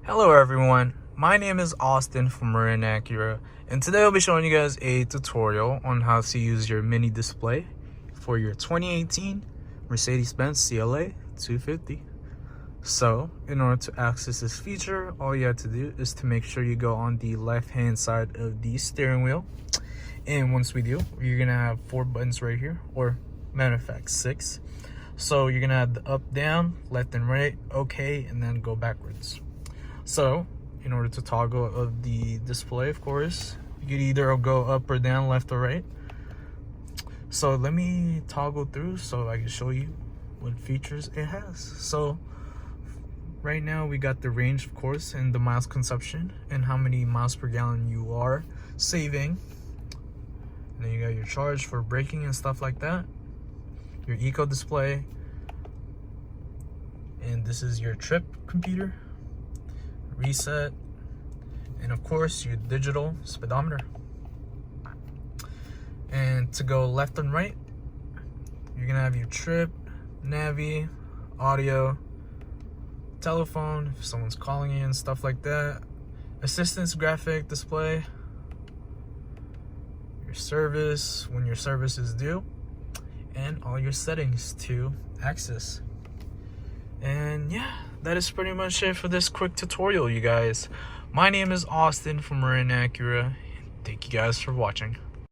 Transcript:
Hello everyone, my name is Austin from Marin Acura, and today I'll be showing you guys a tutorial on how to use your mini display for your 2018 Mercedes Benz CLA 250. So in order to access this feature, all you have to do is to make sure you go on the left hand side of the steering wheel, and once we do, you're gonna have 4 buttons right here, or matter of fact 6. So you're gonna have the up, down, left and right, okay, and then go backwards. So in order to toggle of the display, of course, you could either go up or down, left or right. So let me toggle through so I can show you what features it has. So right now we got the range, of course, and the miles consumption and how many miles per gallon you are saving. And then you got your charge for braking and stuff like that, your eco display, and this is your trip computer, reset, and of course your digital speedometer. And to go left and right, you're gonna have your trip, navi, audio, telephone if someone's calling you and stuff like that, assistance graphic display, your service when your service is due, and all your settings to access. And yeah, that is pretty much it for this quick tutorial, you guys. My name is Austin from Marin Acura. Thank you guys for watching.